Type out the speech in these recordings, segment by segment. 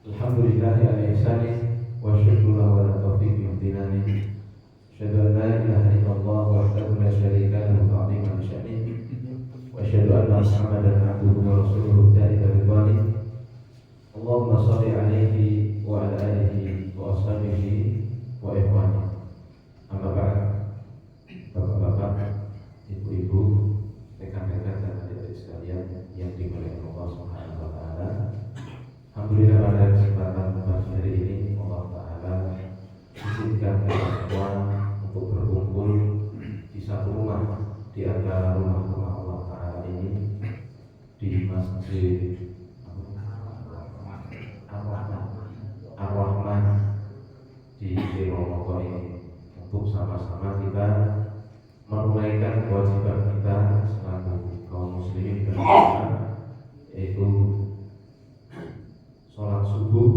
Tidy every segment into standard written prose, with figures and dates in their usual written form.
Alhamdulillahi ala ihsanih wa syukru lahu ala taufiqi wa imtinani. Asyhadu an la ilaha illallah wahdahu la syarika lahu ta'ziman li sya'nihi wa asyhadu anna Muhammadan abduhu wa rasuluhu da'i ila ridwanihi. Allahumma shalli alaihi wa ala alihi wa ashabihi wa ikhwani. Amma ba'd. Bapak-bapak, ibu-ibu, rekan-rekan dan adik-adik sekalian yang dimuliakan Allah Subhanahu wa taala. Alhamdulillah pada kesempatan pagi hari ini Allah taala izinkan kita semua untuk berkumpul di satu rumah di antara rumah-rumah Allah taala ini di Masjid Ar-Rahman di Romogo ini untuk sama-sama kita menunaikan kewajiban kita selaku kaum muslimin dan muslimat, yaitu sholat subuh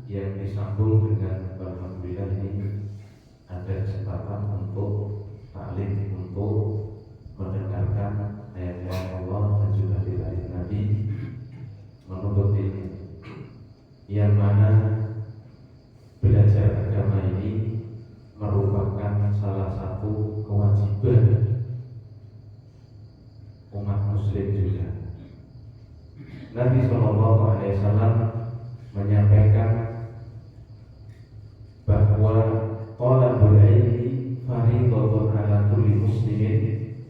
yang disambung dengan alhamdulillah ini ada kesempatan untuk taklim, untuk mendengarkan ayat-ayat Allah dan juga hadis Nabi, menuntut ilmu, yang mana belajar agama ini merupakan salah satu kewajiban umat muslim juga. Nabi SAW menyampaikan bahwa talabul ilmi fardhatun ala kulli muslimin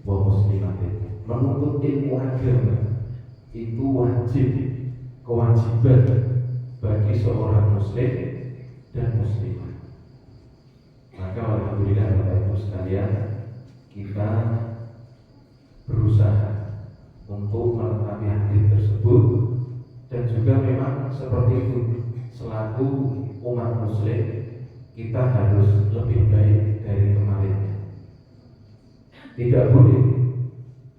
wa muslimatin. Menuntut ilmu agama itu wajib, kewajiban bagi seorang muslim dan muslimah. Maka alhamdulillah Bapak Ibu sekalian, kita berusaha untuk melengkapi hadis tersebut, dan juga memang seperti itu, selaku umat muslim kita harus lebih baik dari kemarin. Tidak boleh,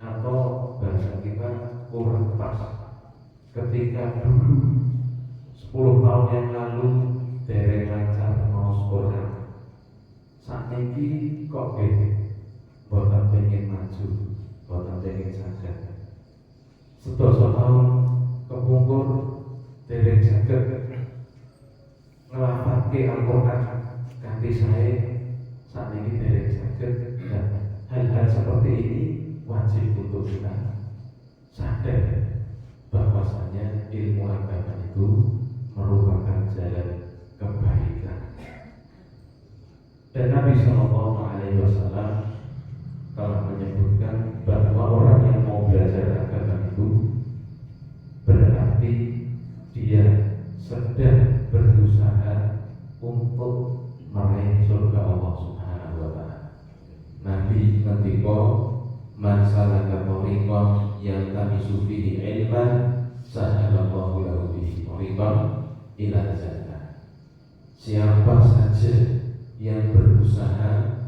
atau bahasa kita kurang pas, ketika dulu 10 tahun yang lalu dereng lancar mau sekolah, saat ini kok boten pengen maju, boten pengen saged. Sedasa tahun kepungkur dereng saged ngelafalke Al-Qur'an kanthi sae, saat ini dereng saged. Dan hal-hal seperti ini wajib untuk kita sadar bahwasanya ilmu agama itu merupakan jalan kebaikan. Dan Nabi SAW telah menyebutkan bahwa orang yang mau belajar agama itu berarti dia sedang berusaha untuk meraih surga Allah Subhanahu wa taala. Nabi ngendika, man salaka thariqan yaltamisu fihi ilman sahalallahu lahu bihi thariqan ila jannah. Siapa saja yang berusaha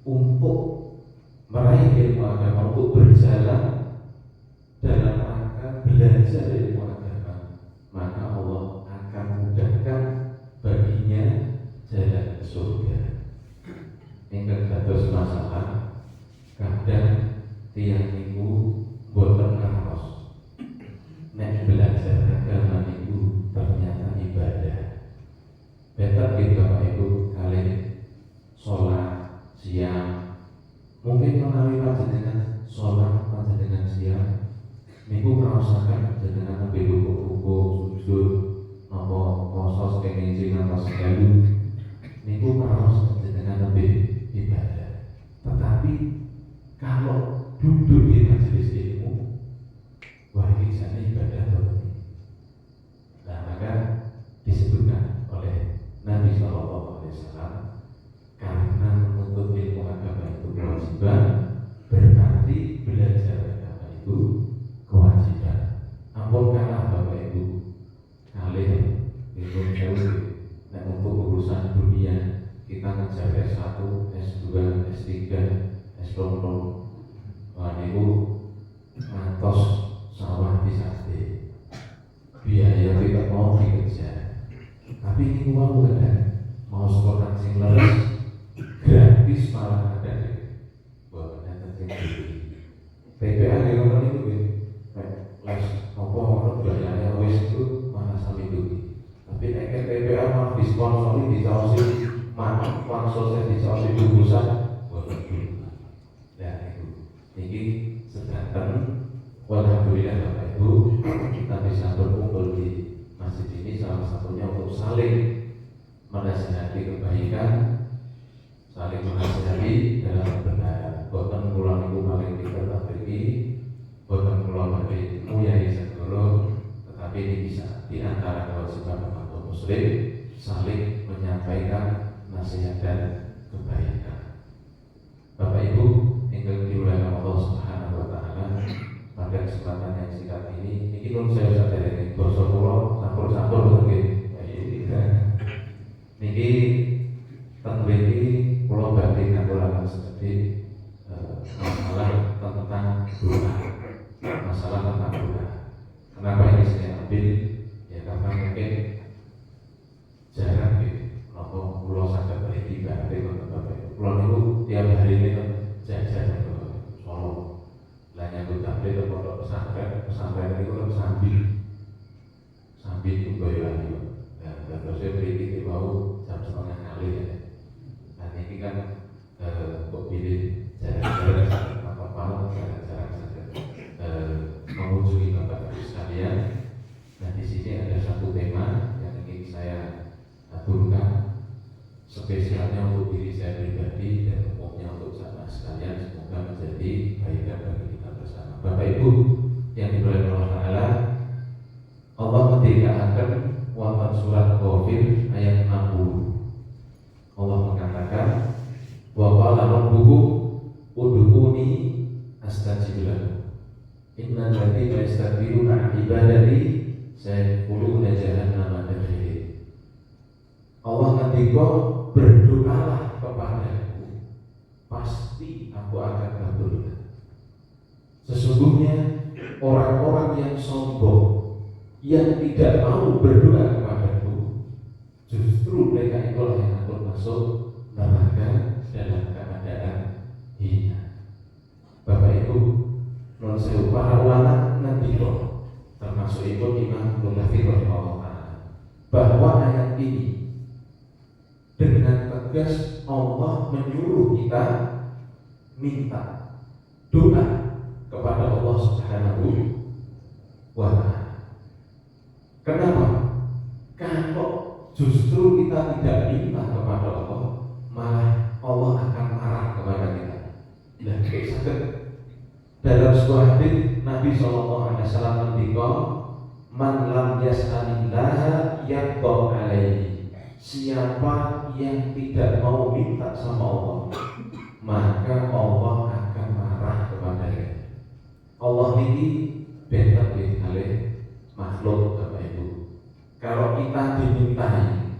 untuk meraih ilmu agama, untuk berjalan dalam rangka belajar ilmu agama, maka Allah akan mudahkan baginya jalan ke surga. Ingkang dados masalah kadang tiyang niku boten ngertos nek belajar agama niku ternyata ibadah. Better gitu Bapak Ibu kalian sholat siang, mungkin menawi panjenengan sholat panjenengan siang niku merasakan panjenengan lebih ruku sujud napa poso kenging sing ngantos dalu niku merasakan panjenengan lebih ibadah. Tetapi kalau duduk di majelis ilmu, wah ini jane ibadah banget. Nah maka disebutkan oleh Nabi SAW, karena menuntut ilmu agama itu kewajiban, berarti belajar agama itu kewajiban. Ampun kalah Bapak Ibu kalian itu jauh. Nah untuk urusan dunia kita ngejar S1, S2, S3, S2, wah niku ngantos sawah disate, biaya tidak mau dikejar. Tapi ini uang bukan mau sekolah sing leres gratis malah ada buat nanti PPA di rumah itu les apa orang biayanya wis itu malah sampai itu. Tapi disponsori dicaosi manuk, uang sosial dicaosi bungkusan, boten dulu. Nah itu, ini sedangkan alhamdulillah Bapak Ibu kita bisa berkumpul di masjid ini salah satunya untuk saling menasihati kebaikan, saling menasihati dalam benar. Boten kula niku paling pinter tapi boten kula badhe nguyai sedulur, tetapi ini bisa di antara kewajiban umat muslim saling menyampaikan nasihat dan kebaikan. Bapak Ibu ingkang dimuliakan Allah Subhanahu wa taala, pada kesempatan yang singkat ini pun saya sadari basa kula sampur-sampur nggih. Niki teng mriki kula badhe ngaturaken sedherek masalah tentang doa. Masalah tentang doa. Kenapa ini saya ambil? Ya karena mungkin jarang napa kula saged beribadah wonten Bapak. Kula niku tiap hari ini jajan ke Solo. Lah nyambut gawe ke pondok pesantren niku kan sambil itu Boyolali. Nah, terus saya beri mau jam 3:30 ya. Nah ini kan kok pilih jarang-jarang apa-apa, jarang-jarang saja mengunjungi Bapak Ibu sekalian. Nah di sini ada satu tema yang ingin saya aturkan spesialnya untuk diri saya pribadi dan umumnya untuk jamaah sekalian, semoga menjadi kebaikan bagi kita bersama. Bapak Ibu yang dimuliakan Allah Taala, Allah ketika akan wonten surat Ghafir ayat 60. Allah mengatakan, wa qala rabbukum ud'uni astajib lakum. Innal ladzina yastakbiruna 'an ibadati sayadkhuluna jahannama dakhirin. Allah ketika berdoalah kepadaku, pasti aku akan kabulkan. Sesungguhnya orang-orang yang sombong, yang tidak mau berdoa kepadaku, justru mereka itulah yang akan masuk neraka dalam keadaan hina. Bapak Ibu, non sewu para ulama nanti kok, termasuk Imam Ibnu Katsir rahimahullah, bahwa ayat ini dengan tegas Allah menyuruh kita minta doa kepada Allah Subhanahu wa taala. Kenapa? Kalau justru kita tidak minta kepada Allah, malah Allah akan marah kepada kita. Dan dalam sebuah hadis Nabi SAW mendikau, man lam yas'alillaha yaqba alaihi. Siapa yang tidak mau minta sama Allah, maka Allah akan marah kepadanya. Allah ini beda oleh makhluk Bapak Ibu. Kalau kita dimintai,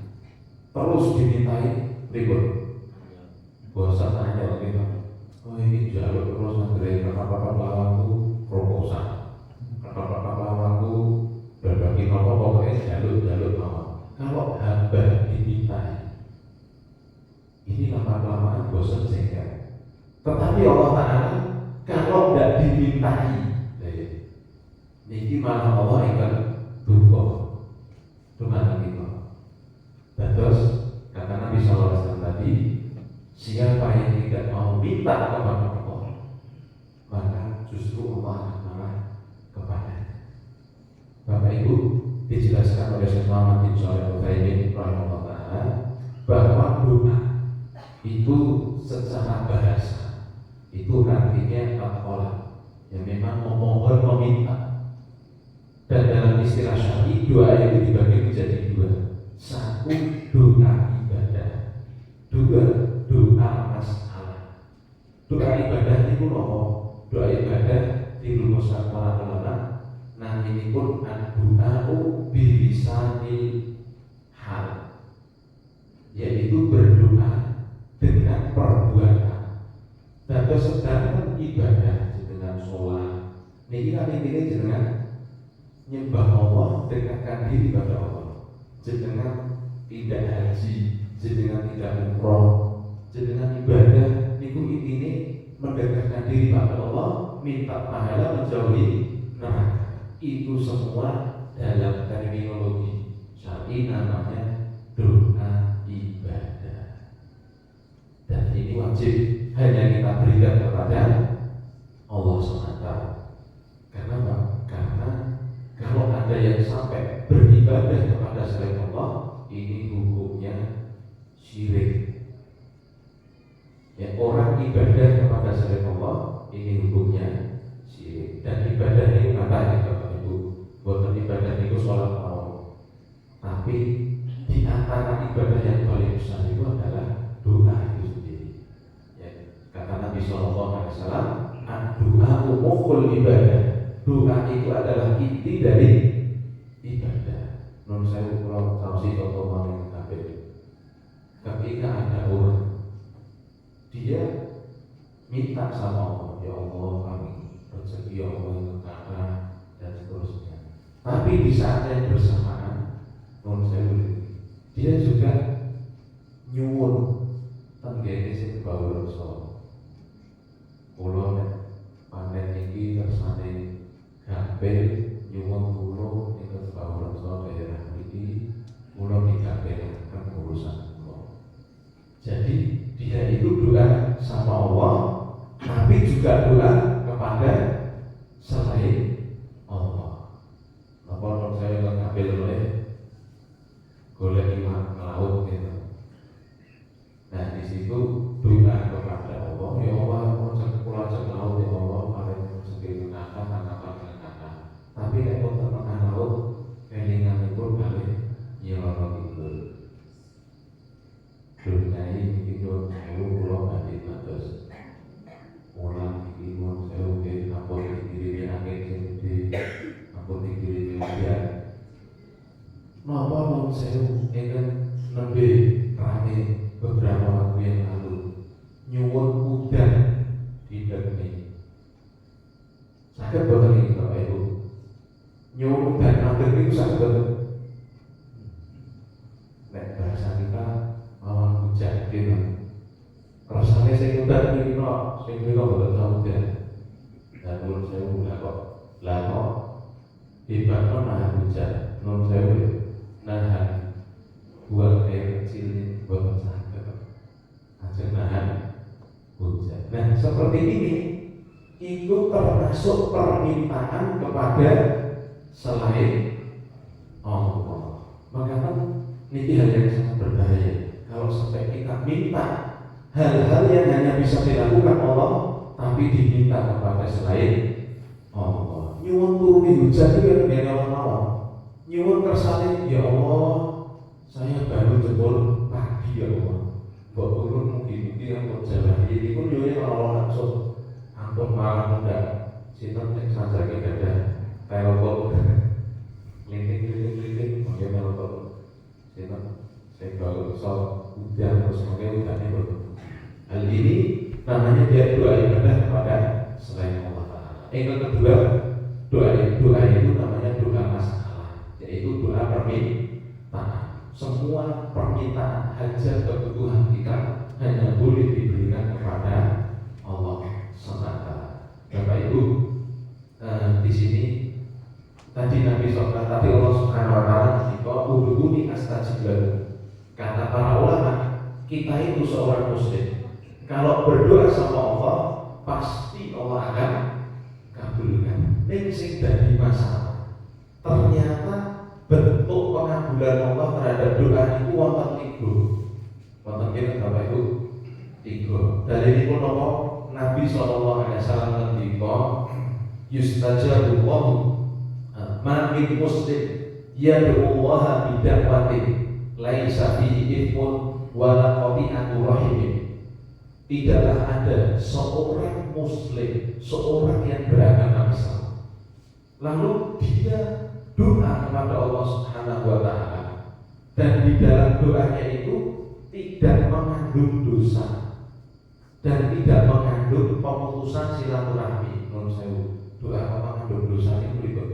terus dimintai, ribut. Bosan aja kita. Oh ini jalur terus nanti kata-kata lawanku proposal, kata-kata lawanku berbagi apa pokoknya jalur lawan. Kalau hamba dimintai, ini lama-lamaan bosan sehingga. Tetapi Allah Taala kalau tidak dimintai, ini malah Allah akan duka dengan kita. Terus kata Nabi SAW tadi, siapa yang tidak mau minta kepada Allah, maka justru Allah akan marah kepadanya. Bapak Ibu, dijelaskan oleh Syekh Muhammad bin Shalih Al-Utsaimin rahimahullah bahwa doa itu secara bahasa itu artinya al-qalb, yang memang memohon meminta. Dan dalam istilah syar'i doa itu dibagi menjadi dua. Satu doa ibadah, dua doa masalah. Doa ibadah itu apa? Doa ibadah dirumuskan para ulama. Nah ini pun ad-du'a'u bilisanil hal, yaitu berdoa dengan perbuatan. Dan sedangkan ibadah dengan sholat, ini kan ini dengan nyembah Allah, dekatkan diri pada Allah. Jenengan tidak haji, jenengan tidak umroh, jenengan ibadah, niku ini mendekatkan diri pada Allah, minta pahala, menjauhi neraka. Itu semua dalam terminologi syar'i namanya doa. wajib hanya kita berikan kepada Allah SWT. Karena apa? Karena kalau ada yang sampai beribadah kepada selain Allah, ini hukumnya syirik. Ya, orang ibadah kepada selain Allah, ini hukumnya syirik. Dan ibadah ini apa ya Bapak Ibu? Bukan ibadah itu sholat malam. Tapi di antara ibadah yang paling besar itu adalah doa itu sendiri. Ya, kata Nabi SAW, doa umumul ibadah. Doa itu adalah inti dari ibadah. Menurut saya kalau tahu sih contoh yang kafir. Ketika ada orang dia minta sama Allah, ya Allah kami rezeki ya Allah yang kata dan seterusnya. Tapi di saat yang bersamaan, menurut saya dia juga nyuwun tenggene sing bawah rasa. Kula panen iki kersane gampil nyuwun kula ing bawah rasa daerah iki kula digambelaken urusan kula. Jadi dia itu doa sama Allah, tapi juga doa kepada selain Allah. Apa menurut saya ngambil oleh golek iman laut gitu. Nah di situ doa kepada Allah, ya Allah, kula ajak laut ya Allah, paling segini kata. Tapi nek wonten tengah laut, kelinganipun kalih nyeloro itu. Dunia ini itu pulau badhe matos. Mulang iki wong sewu ke ampun dikirimi angin sing gedhe, ampun dikirimi hujan. Napa wong sewu ingkang nembe rame beberapa waktu yang lalu nyuwun udan di negeri. Saged boten iki Bapak Ibu. Nyuwun udan nanti itu saged. Nek bahasa kita mawon hujan gitu. Rasane sing udan iki kok sing mriko boten tau udan. Dan menurut saya udah kok. Lah kok hebatno nahan hujan. Menurut saya nahan buang air kecil ini boten saged. Aja nahan hujan. Nah, seperti ini itu termasuk permintaan kepada selain Allah. Maka ini hal yang sangat berbahaya. Kalau sampai kita minta hal-hal yang hanya bisa dilakukan Allah, tapi diminta kepada selain Allah. Nyuwun turuni hujan itu yang biar Allah mau. Nyuwun kersane, ya Allah, saya baru jebol pagi ya Allah. Kok turun mungkin yang berjalan ini pun juga Allah langsung ampun malah muda. Sinten yang saja kita ada telepon, linting, pakai telepon. Sinten saya kalau soal hujan terus pakai hujannya baru. Hal ini namanya dia doa ibadah kepada selain Allah Taala. Yang kedua, doa itu namanya doa masalah, yaitu doa permintaan. Semua permintaan hajat kebutuhan kita hanya boleh diberikan kepada Allah semata. Bapak Ibu, di sini tadi Nabi SAW, tapi Allah Subhanahu Wa Taala jika udhuni astajib lakum. Kata para ulama, kita itu seorang muslim. Kalau berdoa sama Allah, pasti Allah akan kabulkan. Ini sing dadi masalah. Ternyata bentuk pengabulan Allah terhadap doa itu wonten tiga. Wonten kene Bapak Ibu tiga. Dari ini pun Nabi SAW ngendika yustajabu ma min muslim yad'u Allah bi da'watin laisa fihi ithmun wala qati'atu rahim. Tidaklah ada seorang muslim, seorang yang beragama Islam, lalu dia doa kepada Allah Subhanahu Wa Taala, dan di dalam doanya itu tidak mengandung dosa dan tidak mengandung pemutusan silaturahmi. Menurut saya doa mengandung dosa itu berikut.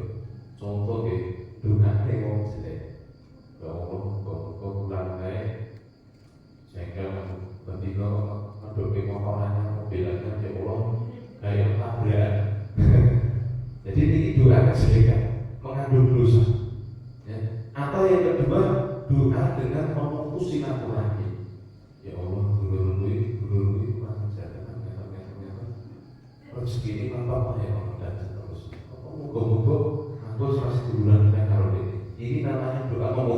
Contoh doa wong jelek, ya Allah kok bulan kae jengkel ketika mendoke motorannya mobilannya ya Allah kayak tabrakan. Jadi ini doa kejelekan mengandung dosa, ya. Atau yang kedua doa dengan memutus silaturahmi. Ya Allah, guru-guru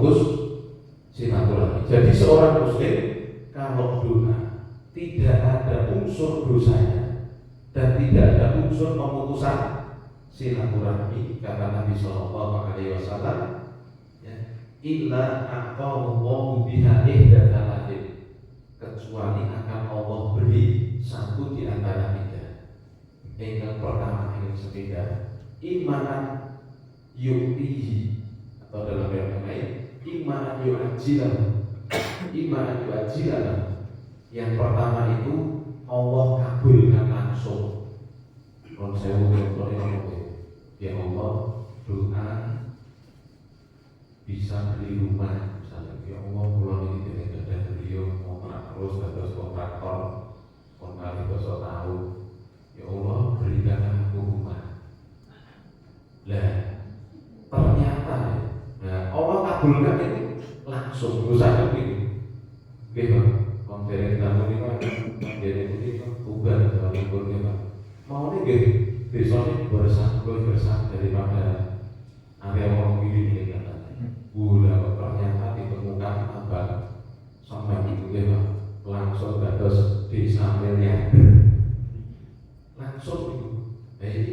memutus silaturahmi. Jadi seorang muslim kalau doa tidak ada unsur dosanya dan tidak ada unsur pemutusan silaturahmi, kata Nabi Shallallahu Alaihi Wasallam, ya, illa aqallahu biha ihdatalatin, kecuali akan Allah beri satu di antara tiga. Yang pertama ini sepeda imanan yu'tihi, atau dalam yang lain imanan yu'ajilah. Imanan yu'ajilah, yang pertama itu Allah kabulkan langsung. Kalau saya ya Allah, doa bisa beli rumah misalnya, ya Allah pulang ini tidak ada beliau kontrak terus terus kontraktor kontrak 3 tahun, ya Allah berikan aku rumah. Lah ternyata Allah kabulkan itu langsung, dosa itu gitu. Konferen tamu ini kan jadi itu tugas dalam libur mau nih gitu. Besoknya bersama daripada area orang ini katanya. Udah ternyata ditemukan abang sampai itu ya langsung dados desa miliarder. Langsung itu. Jadi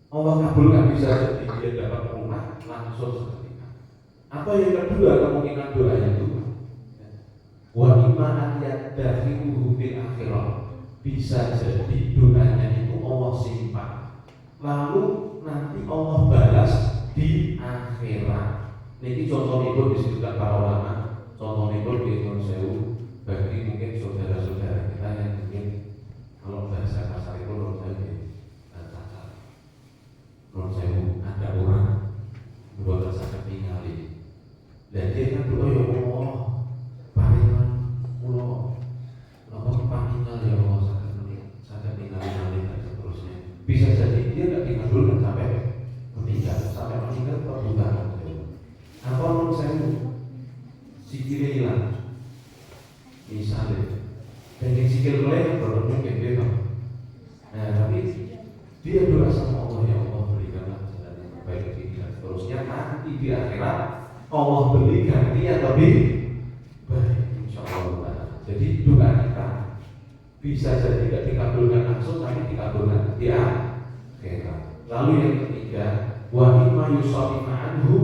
Allah kabulkan bisa jadi dia dapat rumah langsung seketika. Atau yang kedua kemungkinan doanya itu wa imanan yadakhiruhu bil akhirah, bisa jadi doanya itu Allah simpan, lalu nanti Allah balas di akhirat. Ini contoh itu disebutkan para ulama. Contoh itu di Sewu bagi mungkin saudara-saudara kita yang mungkin kalau bahasa kasar itu Sewu ada orang buat rasa ketinggalan. Dan dia kan doa ya Allah paringan pulau lawan paningal ya Allah sakit tinggal dan seterusnya. Bisa jadi dia nggak dikabulkan sampai meninggal atau bukan. Apa menurut saya sikilnya hilang misalnya, dan yang sikil mulai belum mungkin dia. Nah tapi dia doa sama Allah, ya Allah berikanlah jalan yang terbaik bagi dan seterusnya. Nanti di akhirat Allah beri ganti yang lebih baik, insya Allah. Jadi doa kita bisa jadi tidak dikabulkan langsung, tapi dikabulkan di akhirat. Lalu yang ketiga, wa imma yusallimu anhu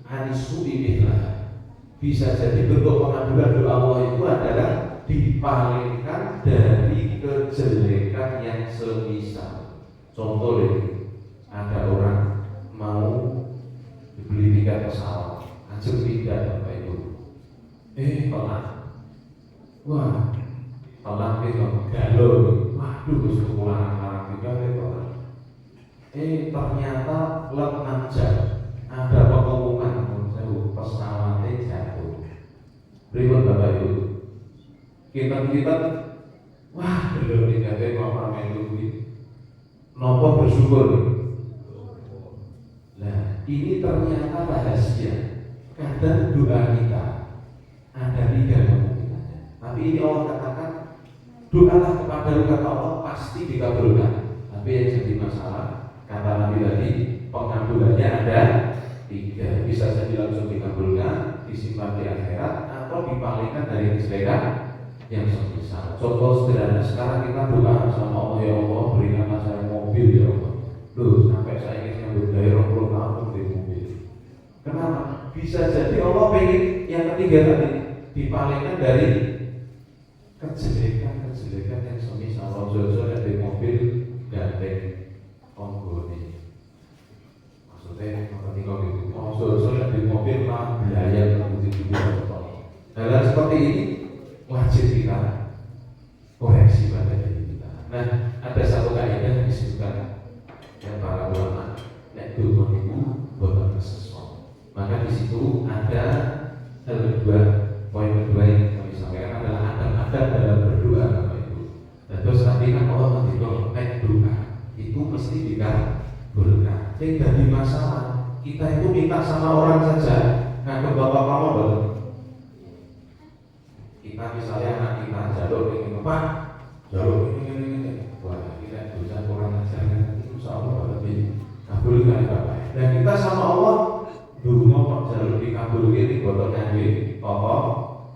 anisu'i bihlah, bisa jadi bentuk pengabulan doa Allah itu adalah dipalingkan dari kejelekan yang semisal. Contoh ini, ada orang mau dibeli tiket pesawat, ajeng tidak Bapak Ibu, pelan, wah pelan itu galau, waduh kekurangan barang juga pelan. Ternyata lengan jam ada pengumuman pesawatnya jatuh. Berikut Bapak Ibu, kita wah belum dikatakan mau ramai dulu, nopo bersyukur. Nah ini ternyata rahasia. Kadang doa kita ada 3 kemungkinannya. Tapi ini Allah katakan doalah kepada kata Allah pasti dikabulkan. Tapi yang jadi masalah, kata Nabi tadi, pengabulannya ada 3. Bisa jadi langsung dikabulkan, disimpan di akhirat, atau dipalingkan dari kejelekan yang semisal. Contoh sederhana, sekarang kita doa sama Allah, ya Allah berikanlah saya mobil ya Allah. Loh, sampai saya ingin ngambil dari 20 tahun di mobil. Kenapa? Bisa jadi Allah pengen yang ketiga tadi dipalingkan dari kejelekan yang semisal. Jojo dari mobil gandeng onggone. Maksudnya ketika gitu, jojo dari mobil mah biaya begitu. Hal seperti ini wajib kita koreksi pada diri kita. Nah, ada satu kaidah yang disebutkan yang para ulama, nek dungo niku boten sesuatu. Maka di situ ada poin kedua yang kami sampaikan adalah adab-adab dalam berdoa Bapak Ibu. Dan terus tadi kan Allah mendorong nek doa itu mesti dikabulkan. Yang jadi masalah kita itu minta sama orang saja, nggak ke bapak kamu betul. Kita misalnya anak kita jalur ini Pak, jalur ini, wah kita dosa kurang ajar kan, insya Allah lebih kabulkan Bapak. Dan kita sama Allah dulu jalur dikabul ini boten ngangge apa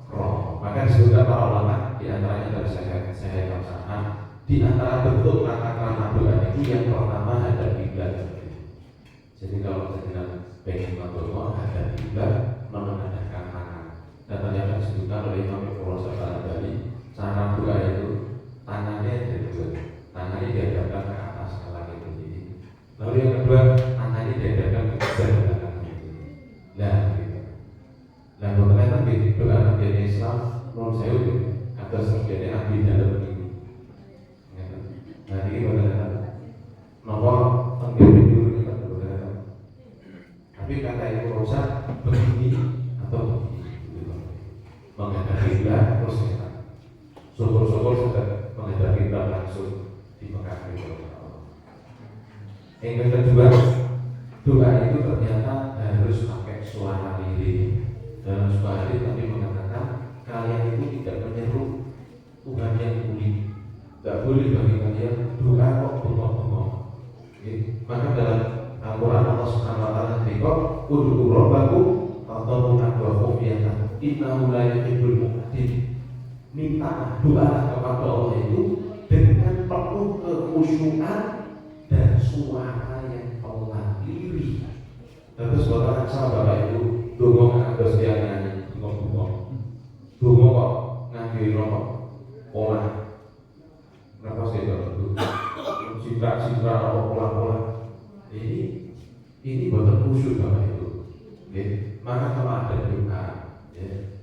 roh. Maka disebutkan para ulama di antaranya dari saya katakan di antara bentuk rangka doa itu yang pertama hadap kiblat. Jadi kalau kita pengen berdoa hadap kiblat menengadahkan tangan. Dan ternyata disebutkan oleh Imam Ibnu Al-Bani cara doa itu tangannya dari dua, tangannya dihadapkan ke atas ke langit begini. Lalu yang kedua tangannya dihadapkan ke belakang begini. Nah, gitu. Nah, ternyata di doa Nabi Islam menurut saya itu ada sebagian Nabi dalam begini. Nah, ini bagaimana? Nomor tenggiri dulu ini bagaimana? Tapi kata itu rusak begini atau begini, menghadap kiblat terus kita syukur-syukur sudah menghadap kiblat langsung di Mekah itu. Yang kedua, doa itu ternyata harus pakai suara lirih. Dalam sebuah hadis Nabi mengatakan kalian itu tidak menyeru Tuhan yang mulia. Tidak boleh bagi kalian doa kok bengok-bengok. Maka dalam Al-Quran Allah Subhanahu Wa Taala berkata, "Ud'u rabbakum tadarruan wa khufyatan, innahu la yuhibbul mu'tadin." Minta doa kepada Allah itu dengan penuh kekhusyukan dan suara yang pelan lirih. Terus buat sahabat Bapak Ibu, dongo ada setiap nyanyi, dongo kok ngangge rokok, pola. Kenapa sih itu? Citra atau pola-pola ini bukan khusyuk Bapak Ibu. Maka kalau ada doa,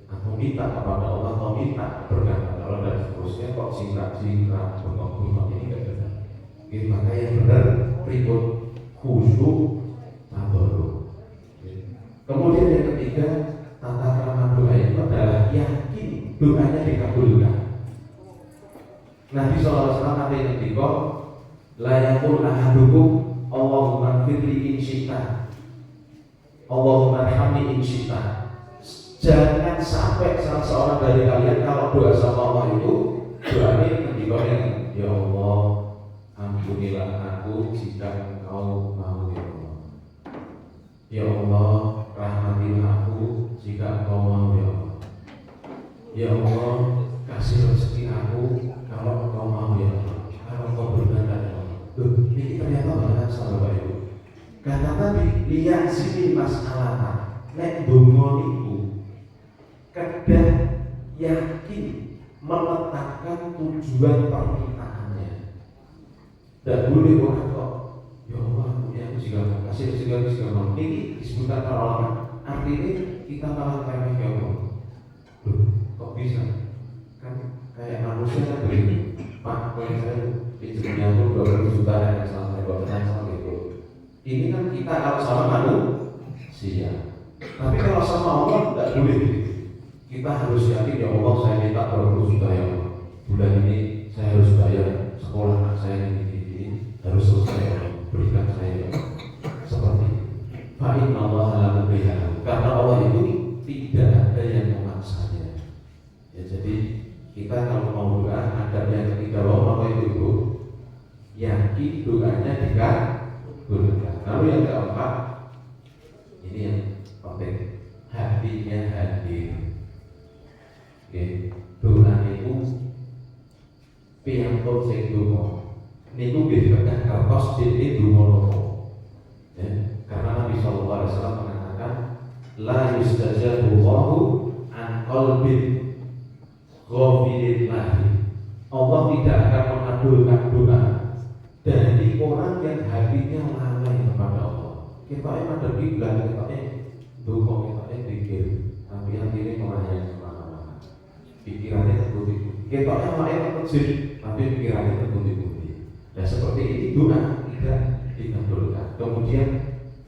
atau minta kepada Allah atau minta berkata Allah dan seterusnya kok citra bengok-bengok ini tidak benar. Maka yang benar berikut khusyuk tadarruk. Kemudian yang ketiga, tata krama doa itu adalah yakin doanya dikabulkan. Nabi SAW nanti ngendika, la yaqul ahadukum Allahumma firli in syi'ta, Allahumma arhamni in syi'ta. Jangan sampai salah seorang dari kalian kalau doa sama Allah itu doanya ngendika yang ya Allah ampunilah aku jika Engkau mau ya Allah. Ya Allah rahmatilah aku jika Engkau mau ya Allah. Ya Allah kasih rezeki aku kalau Engkau mau ya Allah. Kalau Engkau berkenan ya Allah. Ini ternyata banget sahabat Ibu. Kata Nabi lihat sini masalah nek donga niku kedah yakin meletakkan tujuan permintaannya. Tidak boleh orang kok ya Allah punya aku jika kasih rezeki mau. Ini disebutkan para ulama. Artinya kita malah remeh ya Allah. Kok bisa? Kan kayak manusia kan begitu. Pak, kalau saya pinjamnya itu 200 juta yang salah saya buat sama gitu. Ini kan kita kalau sama manusia. Tapi kalau sama Allah tidak boleh gitu. Kita harus yakin ya Allah saya minta 200 juta ya Allah. Bulan ini saya harus bayar sekolah anak saya ini harus selesai ya Allah. Berikan saya ya Allah. Seperti Fa'in Allah la mubihah. Karena Allah itu tidak ada yang memaksanya. Ya, jadi kita kalau mau doa ada yang ketiga apa itu yakin doanya dikabulkan. Lalu yang keempat ini yang penting, hatinya hadir. Doa itu piyantun sing donga niku nggih tekan kertas dene donga nopo. Karena Nabi sallallahu alaihi wasallam mengatakan la yustajabu Allahu an qalbin ghafilillah. Allah tidak akan mengabulkan doa dari orang yang hatinya lalai kepada Allah. Kita yang ada kiblat, kita donga, kita pikir, tapi hatinya melayani kemana-mana. Pikirannya tertutup. Kita yang lain kecil, tapi pikirannya tertutup. Nah seperti ini doa tidak dikabulkan. Kemudian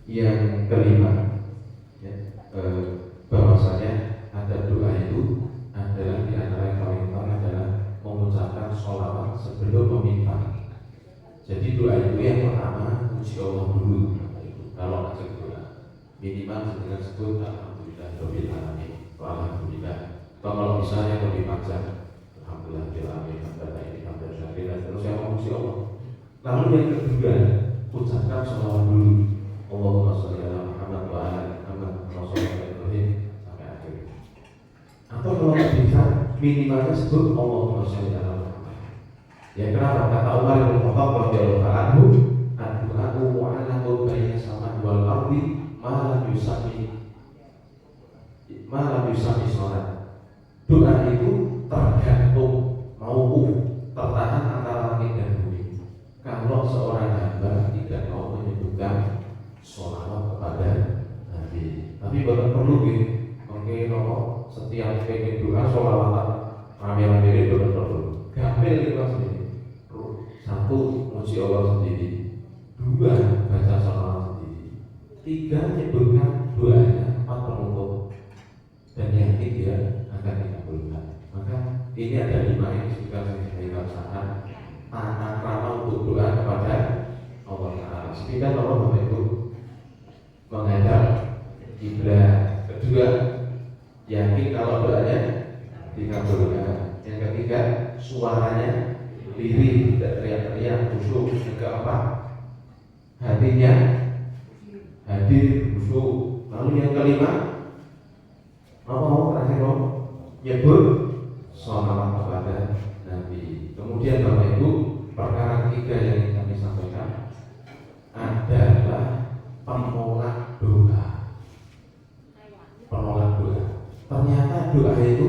yang kelima, bahwasanya ada doa itu adalah di antara yang paling utama adalah mengucapkan sholawat sebelum meminta. Jadi doa itu yang pertama puji Allah dulu. Kalau ngajak doa minimal dengan sebut alhamdulillah rabbil alamin. Alhamdulillah. Kalau misalnya lebih panjang alhamdulillah rabbil alamin, dan terus yang memuji Allah. Lalu yang kedua ucapkan sholawat dulu. Allahumma sholli ala Muhammad Muhammad wa ala Muhammad Rasulullah Ibrahim sampai akhir. Atau kalau nggak bisa minimalnya sebut Allahumma sholli ala Muhammad. Ya kenapa? Kata Umar bin Khattab radhiyallahu anhu, "Ad-du'a'u mu'allaqun baina samai wal ardi ma lam yusami sholat." Doa itu tergantung mauquf, tertahan antara langit dan bumi. Kalau seorang hamba tidak mau menyebutkan sholawat kepada Nabi, tapi bukan perlu gitu. Mungkin setiap pengen doa sholawat rame-rame itu bukan perlu. Gambil itu sendiri. Satu, muji Allah sendiri. Dua, baca sholawat sendiri. Tiga, menyebutkan doanya. Empat, penutup. Dan yang ketiga akan dikabulkan. Maka ini ada 5 yang juga saya sampaikan saat tata krama untuk doa kepada Allah Taala. Sepeda Allah Bapak Ibu menghadap kiblat. Kedua, yakin kalau doanya dikabulkan. Yang ketiga, suaranya lirih, tidak teriak-teriak, khusyuk. Yang keempat, hatinya hadir, khusyuk. Lalu yang kelima, nyebut sholawat kepada Nabi. Kemudian Bapak Ibu, perkara ketiga yang ingin kami sampaikan adalah penolak doa. Penolak doa. Ternyata doa itu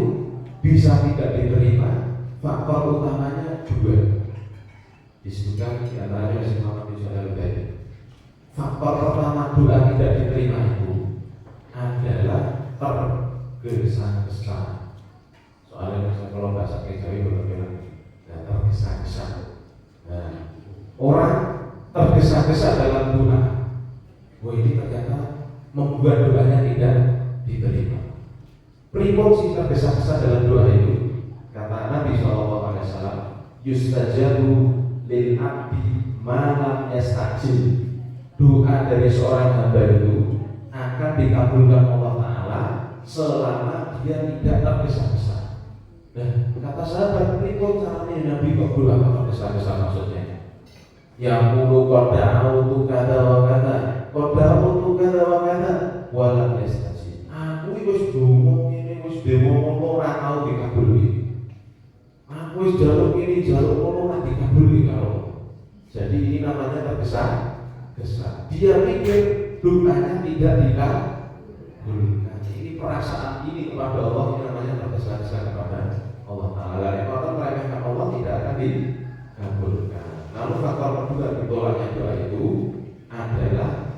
bisa tidak diterima. Faktor utamanya 2. Disebutkan di antaranya Syekh Muhammad bin Shalih Al-Utsaimin. Faktor pertama doa tidak diterima itu adalah tergesa-gesa. Soalnya kalau bahasa Jawa berbeda, tergesa-gesa. Orang tergesa-gesa dalam doa. Ini ternyata membuat doanya tidak diterima. Pripun sih tergesa-gesa dalam doa itu? Kata Nabi SAW, yustajabu lil abdi ma lam yastajil. Doa dari seorang hamba itu akan dikabulkan Allah Ta'ala selama dia tidak tergesa-gesa. Nah, kata sahabat, pripun caranya Nabi kok doa tergesa-gesa maksudnya? Ya mulu qada autu kada wa kada, qada autu kada wa kada, walam yastajil. Aku wis donga ngene, wis dewa ngono ora tau dikabulke. Aku wis jaluk ini, jaluk ngono ora dikabulke karo. Jadi ini namanya tergesa-gesa. Dia pikir doanya tidak dikabulkan. Ini perasaan ini kepada Allah, ini namanya tergesa-gesa kepada Allah Ta'ala. Yang orang meremehkan Allah tidak akan dikabulkan. Lalu faktor kedua ditolaknya doa itu adalah,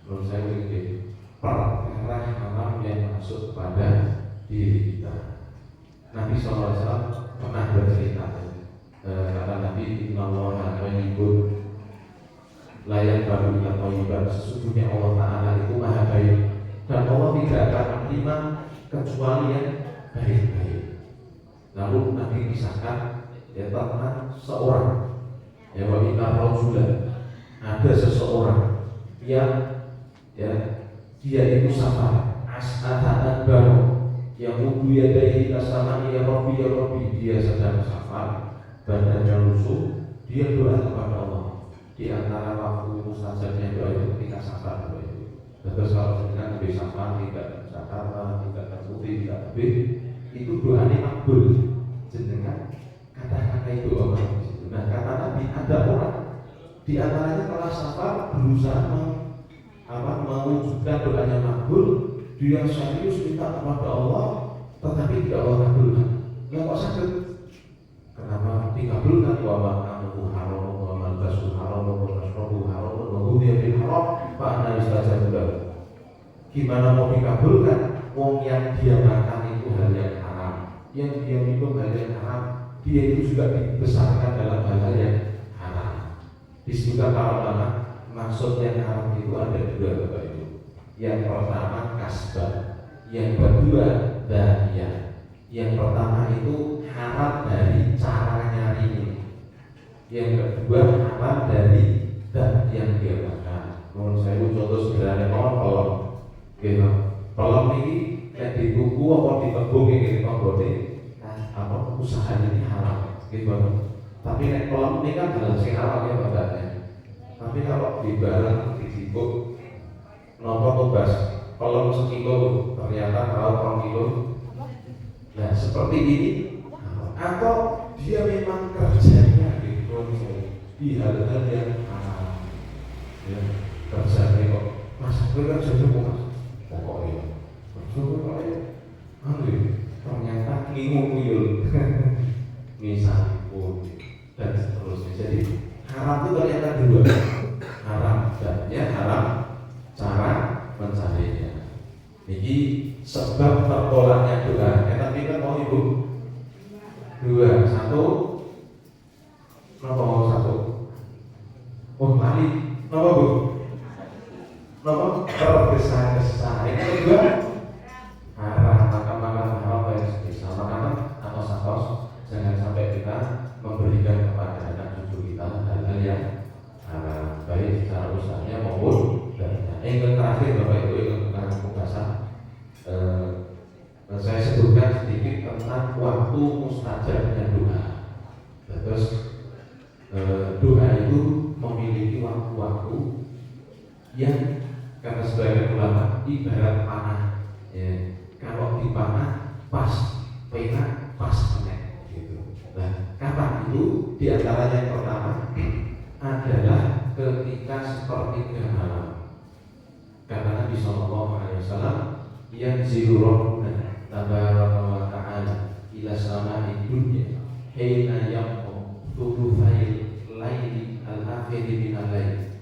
menurut saya begini, perkara haram yang masuk kepada diri kita. Nabi SAW pernah bercerita, kata Nabi, Inna Allah thayyibun la yaqbalu illa thayyiban. Sesungguhnya Allah Ta'ala itu maha baik dan Allah tidak akan menerima kecuali yang baik-baik. Lalu Nabi kisahkan tentang seorang, ya wa inna rajulan, ada seseorang yang dia itu safar as'atan baru yang mudu yadaihi kasama ya Rabbi ya Rabbi. Dia sedang safar, badannya lusuh, dia doa kepada Allah. Di antara waktu mustajabnya doa itu ketika safar doa itu. Terus kalau sedang di safar tidak Jakarta, tidak terputih, tidak habis, itu doanya makbul. Jenengan kata-kata itu orang di situ. Nah, kata Nabi, ada orang di antaranya kalau safar berusaha mewujudkan doanya makbul, dia serius minta kepada Allah, tetapi tidak Allah kabulkan. Nggak kok sakit. Kenapa dikabulkan? Wa ma'amuhu haram, wa malbasuhu haram, wa masrabuhu haram, wa hudiya bil haram, fa'ana yustajabu lahu. Gimana mau dikabulkan? Wong yang dia makan itu hal yang haram, yang dia minum hal yang haram, dia itu juga dibesarkan dalam hal yang haram. Disebutkan para ulama, maksud yang haram itu ada 2 Bapak Ibu. Yang pertama kasbah, yang kedua dahiyah. Yang pertama itu haram dari cara nyarinya, yang kedua haram dari zat yang dia makan. Menurut saya itu contoh sederhana pelem, gitu. Pelem ini yang dituku apa ditebung ini berarti apa usahanya ini haram, gitu. Tapi nek pelem ini kan hal yang halal ya badannya. Tapi kalau di barang disibuk nopo tugas pelem sekilo ternyata tahu 2 kilo. Nah seperti ini, atau dia memang kerjanya di hal-hal yang ya, kerjanya kok mas gue kerjanya kok mas pokoknya ternyata ngingul misalnya pun dan seterusnya. Jadi haram itu ternyata 2, haram zatnya, haram cara mencarinya. Jadi sebab tertolaknya doa. Tapi kan mau ibu 2, 1 kenapa mau 1? Oh lali, kenapa bu? Kenapa tergesa-gesa? Ini kedua haram, makan haram yang sebisa makanan atau satos. Jangan sampai kita memberikan kepada anak cucu kita hal-hal yang haram, baik secara usahanya maupun dan yang terakhir bapak ibu yang tentang pembahasan saya sebutkan sedikit tentang waktu mustajabnya doa. Terus doa itu memiliki waktu-waktu yang karena sebagian ulama ibarat panah. Ya, kalau dipanah pas pena pas panen gitu. Nah, kapan itu? Di antaranya yang pertama adalah ketika sepertiga malam. Karena Nabi SAW yang zilurona tabaraka wa ta'ala ila sama'i dunya hina yaqum thuluthai laili al-akhiri minal lail.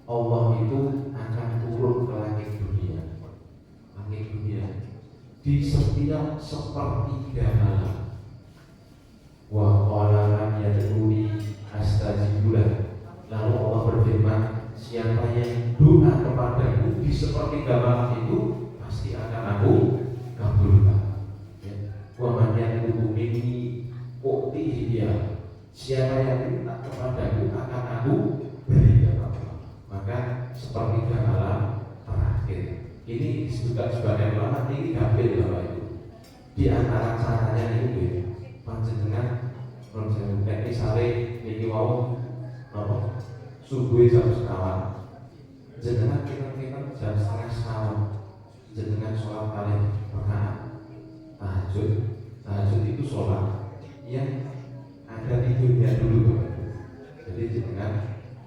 Allah itu akan turun ke langit dunia di setiap sepertiga malam. Wa qala lam yad'uni astajibulah. Lalu Allah berfirman, siapa yang doa kepadaku di sepertiga malam itu pasti akan aku kabulkan. Wa man yaqulu minni u'tihi dia. Siapa yang minta kepadaku akan aku berikan. Maka sepertiga malam terakhir ini disebutkan sebagai ulama ini gafil Bapak Ibu. Di antara caranya itu panjenengan menjenengan misalnya niki wau apa subuh jam 1 jenengan kira-kira jam 3:30 jenengan sholat kalian rakaat tahajud itu sholat yang ada di dunia dulu Bapak Ibu. Jadi jenengan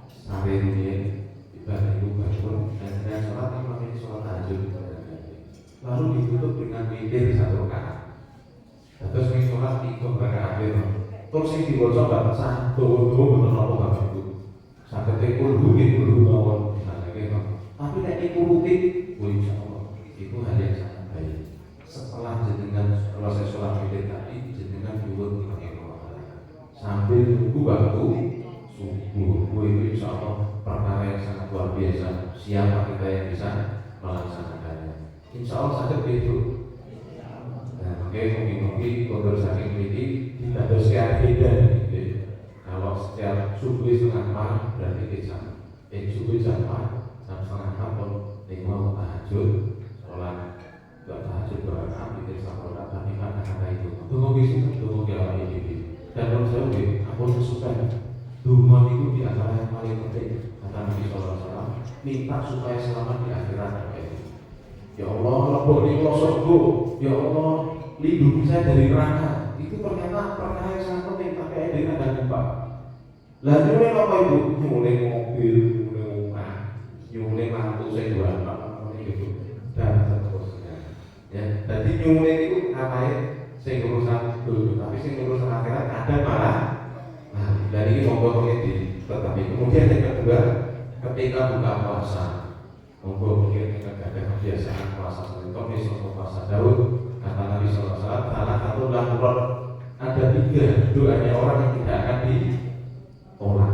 sare ini ibadah itu bangun dan dengan sholat imam ini sholat tahajud lalu ditutup dengan witir 1 rakaat. Terus ini sholat 3 rakaat terus ini dibaca nggak sah tuh betul apa Bapak Ibu sampai tekul mungkin mawon misalnya gitu. Tapi nek dikuruti insya Allah itu hal yang sangat baik. Setelah jenengan selesai sholat witir tadi jenengan diurut sambil tunggu waktu subuh itu insya Allah perkara yang sangat luar biasa. Siapa kita yang bisa melaksanakannya? Insya Allah sangat begitu. Nah, mungkin kondur saking ini tidak ada sekian beda. Kalau setiap subuh 3:30 berarti kita subuh jam 4 jam 3:30 pun mau tahajud sholat nggak tahajud berangkat itu sama tapi kan kata itu tunggu bisnis tunggu jalan ini dan menurut saya aku suka dungo itu di antara yang paling penting. Kata Nabi SAW, minta supaya selamat di akhirat. Ya Allah, lebok di surga. Ya Allah, lindungi saya dari neraka. Itu ternyata perkara yang sangat penting. Tapi ada yang ada lupa. Lalu apa itu? Nyuling mobil, nyuling rumah, nyuling lampu saya jual gitu dan seterusnya. Ya, jadi nyuling itu ngapain? Saya urusan dulu, tapi saya urusan akhirat ada malah. Nah, dari ini monggo ini tetapi kemudian yang kedua ketika buka puasa monggo mungkin kita ada kebiasaan puasa seperti Kamis atau puasa Daud kata Nabi SAW salah satu lakukan ada 3 doanya orang yang tidak akan ditolak.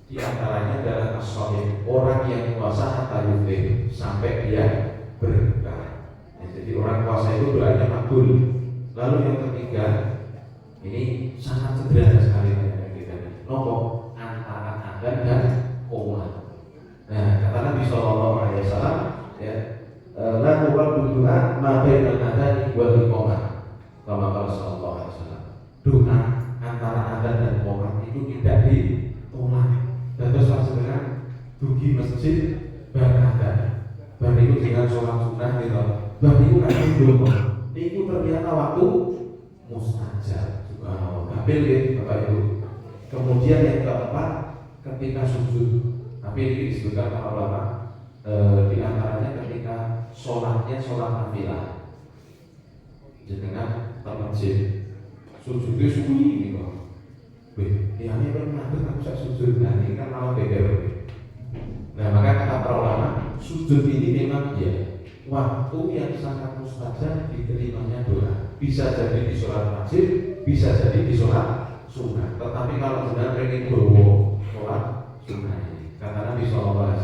Di antaranya adalah as-shaim, orang yang puasa hatta yuftir sampai dia berbuka. Jadi orang puasa itu doanya makbul. Lalu yang ketiga ini sangat sederhana sekali. Nopo antara adzan dan qomat. Nah, kata Nabi SAW, ya, la tuqaddu du'a ma bainal adzan wal iqamah. Kama qala sallallahu alaihi wasallam. Doa antara adzan dan qomat itu tidak ditolak. Terus sebenarnya dugi masjid beradzan. sholat sunnah gitu. Bah niku kan ndonga. Niku ternyata waktu mustajab. Subhanallah. Kapil nggih Bapak Ibu. Kemudian yang keempat ketika sujud. Tapi ini disebutkan para ulama di antaranya ketika sholatnya sholat nafilah. Jenengan termasjid sujud itu sunyi gitu. Wih, ini kan ngadeg aku bisa sujud. Nah ini kan malah beda. Nah maka kata para ulama, sujud ini memang ya waktu yang sangat mustajab diterimanya doa. Bisa jadi di sholat wajib, bisa jadi di sholat sunnah. Tetapi kalau benar pengen bawa sholat sunnah ini, kata Nabi SAW,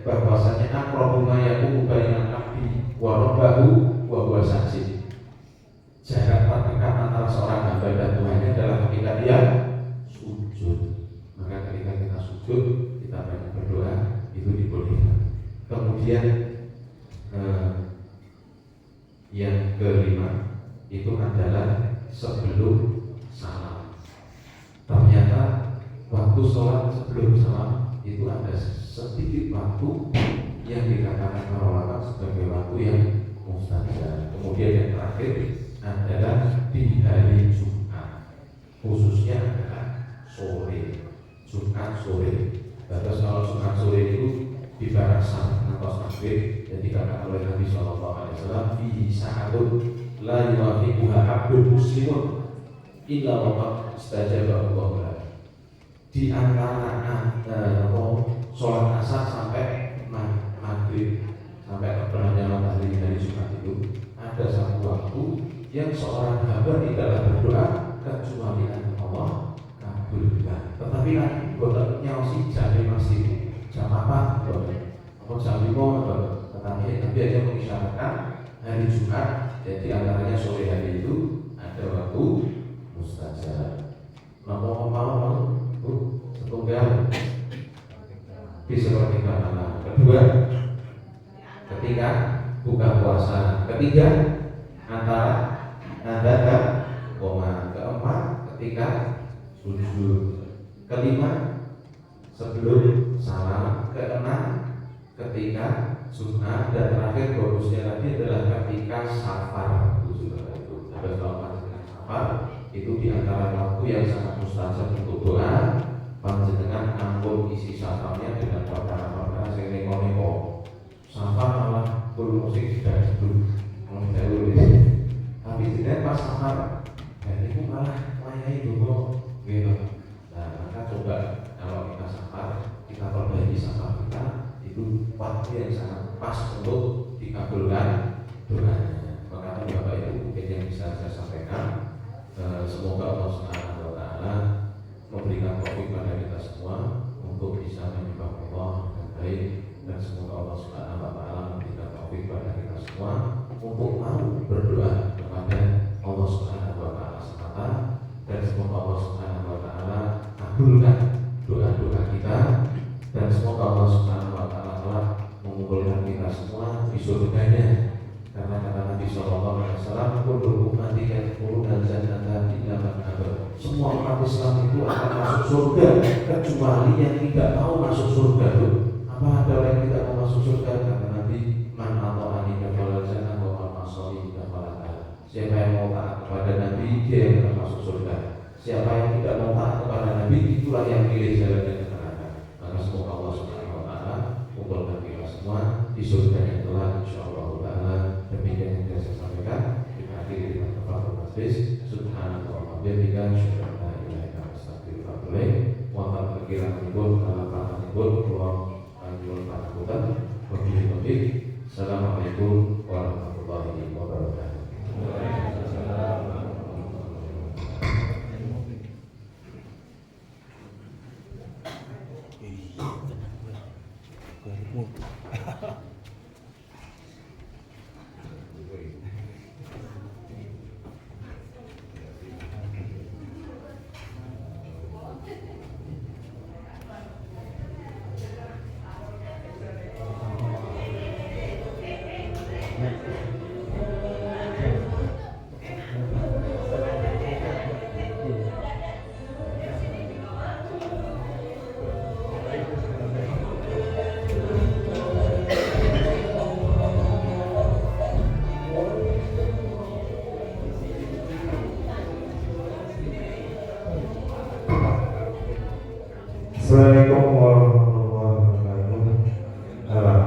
bahwasanya aqrabu ma yakunu bainal abdi wa rabbahu wa huwa sajid. Jarak terdekat antara seorang hamba dan Tuhannya adalah ketika dia sujud. Maka ketika kita sujud, kita banyak berdoa, itu dibolehkan. Kemudian yang kelima itu adalah sebelum salam. Ternyata waktu sholat sebelum salam itu ada sedikit waktu yang dikatakan para ulama sebagai waktu yang mustajab. Kemudian yang terakhir adalah di hari Jumat, khususnya adalah sore, Jumat sore. Terus kalau Jumat sore itu di barasan atau maghrib, jadi dikatakan oleh Nabi SAW, fi sa'atun la yuwafiquha abdul muslimun illa waqad istajaba Allah. Di antara sholat asar sampai maghrib, sampai terbenamnya matahari dari Jumat itu ada satu waktu yang seorang hamba tidaklah berdoa kecuali Allah kabulkan. Tetapi nanti buat nyaosi jam masih jam apa? Atau jam 5 tetapi hanya mengisyaratkan hari Jumat. Jadi antaranya sore hari itu ada waktu mustajab. Mau setunggal di sepertiga malam. Kedua, ketika buka puasa. Ketiga, antara dan koma. Keempat, ketika sujud. Kelima, sebelum salam. Keenam, ketika sunnah. Dan terakhir bonusnya lagi adalah ketika safar. Itu ada safar. Itu diantara waktu yang sangat mustajab untuk doa. Panjenengan ampun isi safarnya dengan perkara-perkara sing neko-neko. Safar malah musik sudah sebelum tapi tidak pas safar, itu malah layai dulu, gitu. Nah, maka coba kalau kita safar, kita perbaiki safar kita, itu waktu yang sangat pas untuk dikabulkan doanya. Maka Bapak Ibu mungkin yang bisa saya sampaikan, semoga Allah Subhanahu Wa Taala memberikan taufik pada kita semua untuk bisa menyembah Allah dengan baik, dan semoga Allah Subhanahu Wa Taala memberikan taufik pada kita semua untuk mau berdoa kepada Allah Subhanahu Wa Taala semata, dan semoga Allah Subhanahu Wa Taala kabulkan doa-doa kita, dan semoga Allah Subhanahu Wa Taala telah mengumpulkan kita semua di surganya. Karena kata Nabi SAW, kullu ummati yadkhuluna al-jannata illa man aba. Semua umat Islam itu akan masuk surga kecuali yang tidak mau masuk surga itu. Apa ada orang yang tidak mau masuk surga? Kata Nabi, man ata'ani kafala jannah wa man asani kafala nar. Siapa yang mau taat kepada Nabi, dia yang akan masuk surga. Siapa yang tidak mau taat kepada Nabi, itulah yang pilih jalan yang neraka. Maka semoga Allah Subhanahu Wa Taala kumpulkan kita semua di surga yang telah insyaallah taala. Demikian yang saya sampaikan. Kita akhiri dengan kafaratul majlis. Subhanallah wa bihamdihi, asyhadu an la ilaha illa anta, astaghfiruka wa atubu ilaik. Wa ta'ala kirana pun ala ta'ala pun wa ta'ala